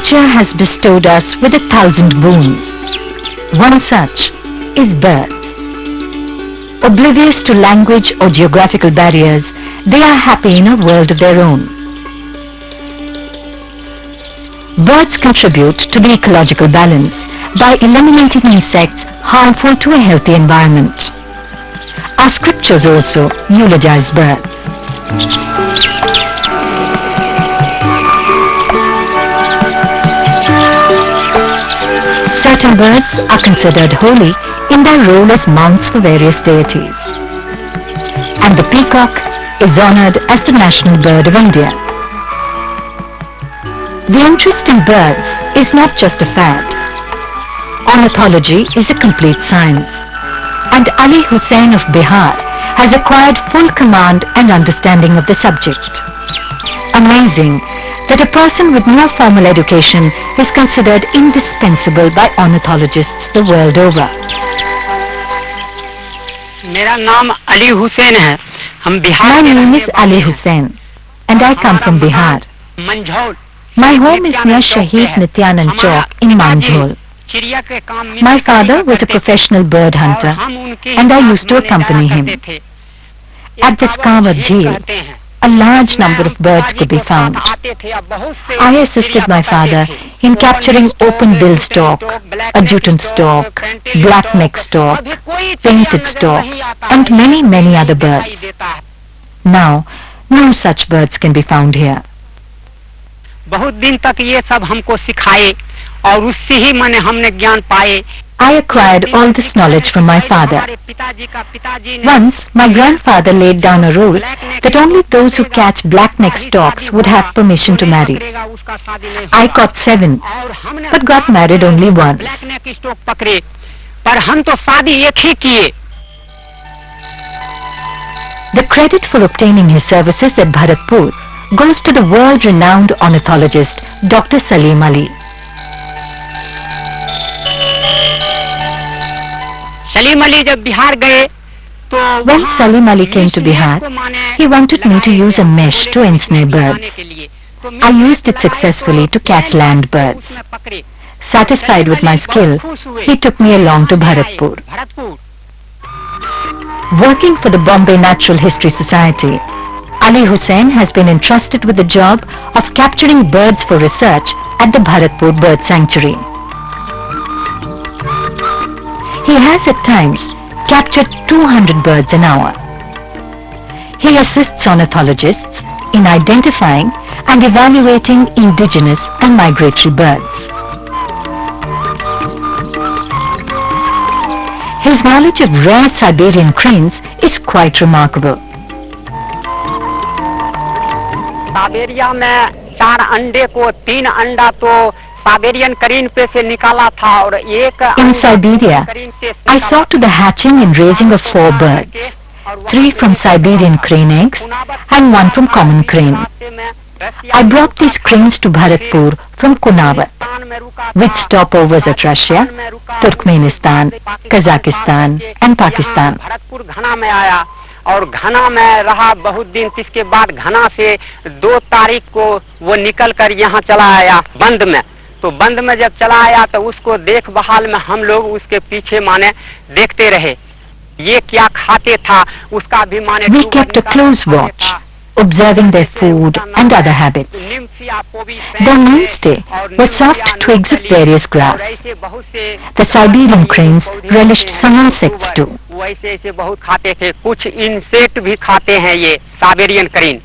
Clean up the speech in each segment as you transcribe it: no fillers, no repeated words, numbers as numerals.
Nature has bestowed us with 1,000 boons. One such is birds. Oblivious to language or geographical barriers, they are happy in a world of their own. Birds contribute to the ecological balance by eliminating insects harmful to a healthy environment. Our scriptures also eulogize birds. Certain birds are considered holy in their role as mounts for various deities. And the peacock is honored as the national bird of India. The interest in birds is not just a fad. Ornithology is a complete science. And Ali Hussain of Bihar has acquired full command and understanding of the subject. Amazing that a person with no formal education is considered indispensable by ornithologists the world over. मेरा नाम अली हुसैन है. हम Bihar My के name रहने is वाले Ali हैं. Hussain and I come from Bihar. Manjhaul. My home is near Shahid Nityanand Chowk in Manjhol. चिड़िया के काम में My निकल father लिया was a करते थे. professional bird और hunter हम उनके and I साथ used to मिलने accompany जाया him. करते थे. At this Kanwar Jheel, a large number of birds could be found. I assisted my father in capturing open-billed stork, adjutant stork, black-neck stork, painted stork, and many other birds. Now, no such birds can be found here. बहुत दिन तक ये सब हमको सिखाए और उससे ही मैंने हमने ज्ञान पाए. I acquired all this knowledge from my father. Once, my grandfather laid down a rule that only those who catch black-neck storks would have permission to marry. I caught 7, but got married only once. Black stock पकड़े पर हम तो शादी एक ही किए. The credit for obtaining his services at Bharatpur goes to the world-renowned ornithologist Dr. Salim Ali. Salim Ali जब बिहार गए तो When Salim Ali came to Bihar, he wanted me to use a mesh to ensnare birds. I used it successfully to catch land birds. Satisfied with my skill, he took me along to Bharatpur. Working for the Bombay Natural History Society, Ali Hussain has been entrusted with the job of capturing birds for research at the Bharatpur Bird Sanctuary. He has at times captured 200 birds an hour. He assists ornithologists in identifying and evaluating indigenous and migratory birds. His knowledge of rare Siberian cranes is quite remarkable. Siberia में 4 अंडे को 3 अंडा तो Siberian करीन पे से निकाला था और एक In Siberia, I saw to the hatching and raising of 4 birds, 3 from Siberian crane eggs and 1 from common crane. I brought these cranes to Bharatpur from Kunavat, with stopovers at Russia, Turkmenistan, Kazakhstan and Pakistan. Bharatpur घना में आया और घना में रहा बहुत दिन. इसके बाद घना से 2 तारीख को वो निकल कर यहाँ चला आया बंद में. तो बंद में जब चला आया तो उसको देखभाल में हम लोग उसके पीछे माने देखते रहे. ये क्या खाते था उसका भी माने We kept a close watch, observing their food and other habits. Their mainstay was soft twigs of various grass. The Siberian cranes relished some insects too. वैसे ऐसे बहुत खाते थे. कुछ इंसेक्ट भी खाते हैं ये साइबेरियन करीन.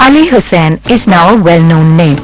Ali Hussain is now a well-known name.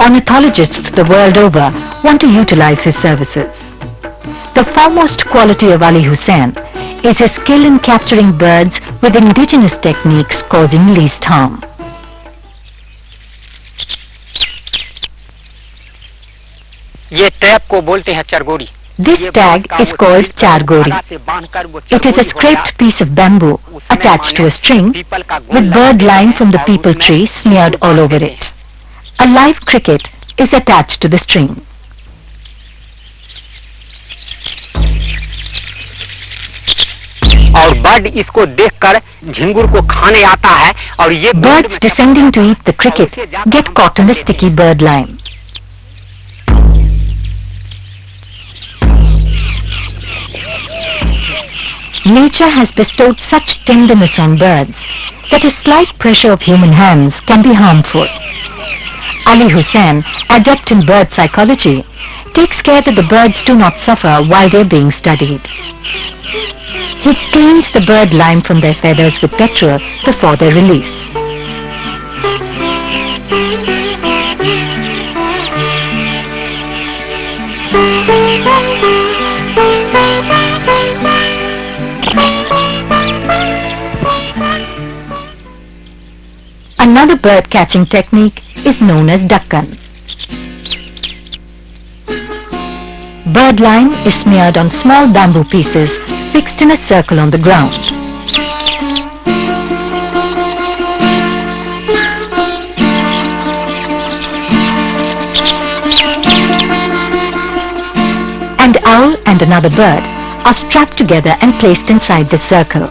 Ornithologists the world over want to utilize his services. The foremost quality of Ali Hussain is his skill in capturing birds with indigenous techniques causing least harm. ये tap को बोलते हैं चरगोरी. This tag is called chargori. It is a scraped piece of bamboo attached to a string with bird lime from the peepal tree smeared all over it. A live cricket is attached to the string. और bird इसको देखकर झिंगुर को खाने आता है और ये Birds descending to eat the cricket get caught in the sticky bird lime. Nature has bestowed such tenderness on birds that a slight pressure of human hands can be harmful. Ali Hussain, adept in bird psychology, takes care that the birds do not suffer while they are being studied. He cleans the bird lime from their feathers with petrol before their release. Another bird catching technique is known as Dakkan. Bird lime is smeared on small bamboo pieces fixed in a circle on the ground. An owl and another bird are strapped together and placed inside the circle.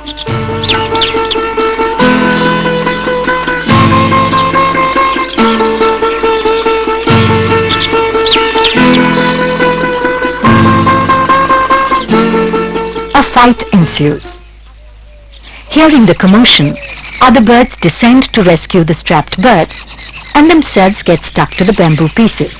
A fight ensues. Hearing the commotion, other birds descend to rescue the strapped bird and themselves get stuck to the bamboo pieces.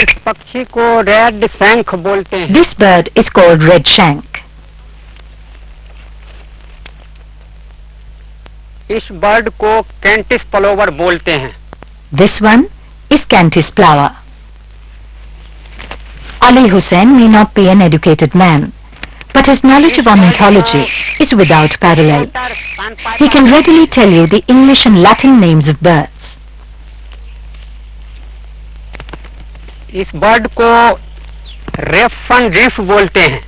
इस पक्षी को red शंख बोलते हैं. This bird is called red shank. इस bird को कैंटिस plover बोलते हैं. This one is Cantis plover. Ali Hussain may not be an educated man, but his knowledge of ornithology is without parallel. He can readily tell you the English and Latin names of birds. इस bird को रेफन रिफ बोलते हैं.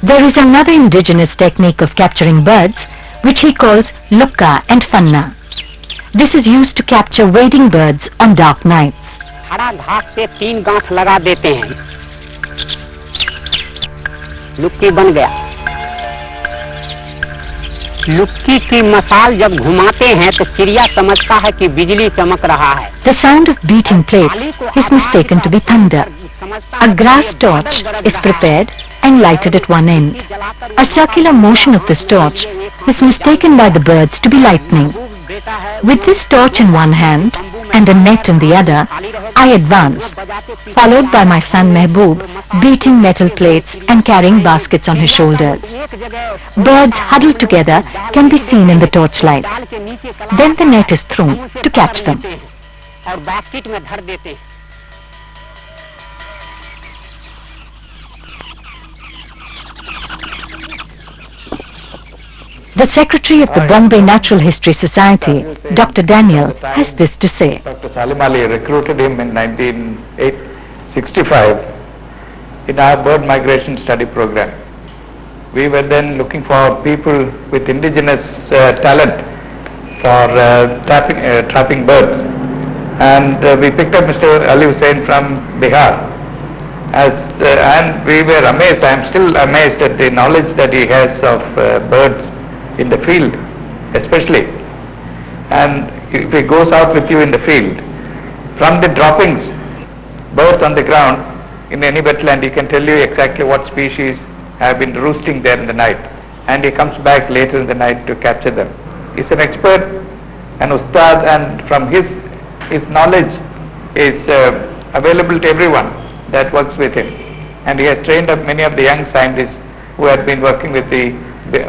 There is another indigenous technique of capturing birds, which he calls lukka and fanna. This is used to capture wading birds on dark nights. हरा घास से 3 गांठ लगा देते हैं. लुक्की बन गया. लुक्की की मसाल जब घुमाते हैं तो चिड़िया समझता है कि बिजली चमक रहा है. The sound of beating plates is mistaken to be thunder. A grass torch is prepared and lighted at one end. A circular motion of this torch is mistaken by the birds to be lightning. With this torch in one hand and a net in the other, I advance, followed by my son Mehboob, beating metal plates and carrying baskets on his shoulders. Birds huddled together can be seen in the torchlight. Then the net is thrown to catch them. और basket में धर देते हैं. The Secretary of the Bombay Natural History Society, Dr. Daniel, has this to say. Dr. Salim Ali recruited him in 1965 in our bird migration study program. We were then looking for people with indigenous talent for trapping birds, and we picked up Mr. Ali Hussain from Bihar. And we were amazed, I am still amazed at the knowledge that he has of birds in the field especially. And if he goes out with you in the field, from the droppings, birds on the ground in any wetland, he can tell you exactly what species have been roosting there in the night, and he comes back later in the night to capture them. He's an expert, an ustad, and from his knowledge is available to everyone that works with him. And he has trained up many of the young scientists who had been working with the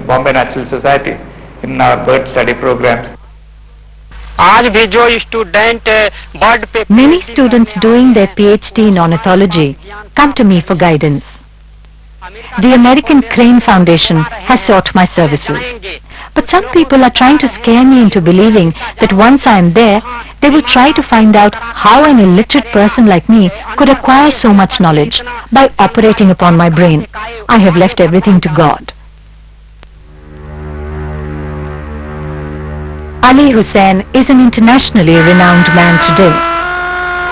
Bombay Natural Society in our bird study programs. आज भी जो student bird पे Many students doing their PhD in ornithology come to me for guidance. The American Crane Foundation has sought my services. But some people are trying to scare me into believing that once I am there, they will try to find out how an illiterate person like me could acquire so much knowledge by operating upon my brain. I have left everything to God. Ali Hussain is an internationally renowned man today.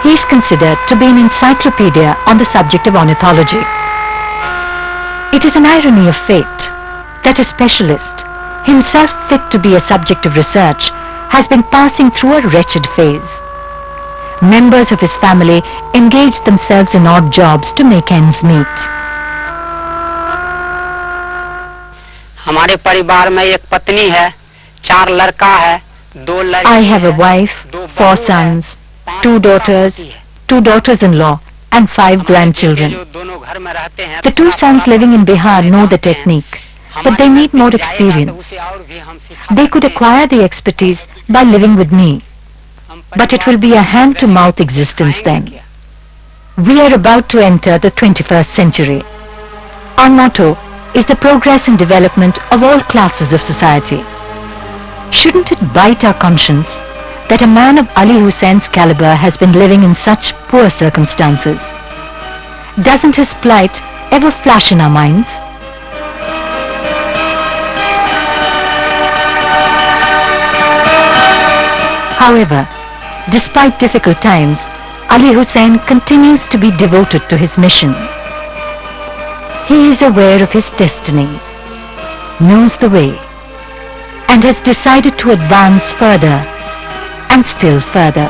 He is considered to be an encyclopedia on the subject of ornithology. It is an irony of fate that a specialist, himself fit to be a subject of research, has been passing through a wretched phase. Members of his family engaged themselves in odd jobs to make ends meet. हमारे परिवार में एक पत्नी है, 4 लड़का है, 2 लड़की I have a है, wife, 2 4 बहू है, sons, 5 2 daughters, पोता-पोती है। 2 daughters-in-law and 5 हमारे grandchildren. जो दोनों घर में रहते हैं, The 2 sons living in Bihar know the technique, but they need more experience. They could acquire the expertise by living with me, but it will be a hand-to-mouth existence then. We are about to enter the 21st century. Our motto is the progress and development of all classes of society. Shouldn't it bite our conscience that a man of Ali Hussain's caliber has been living in such poor circumstances? Doesn't his plight ever flash in our minds? However, despite difficult times, Ali Hussain continues to be devoted to his mission. He is aware of his destiny, knows the way, and has decided to advance further and still further.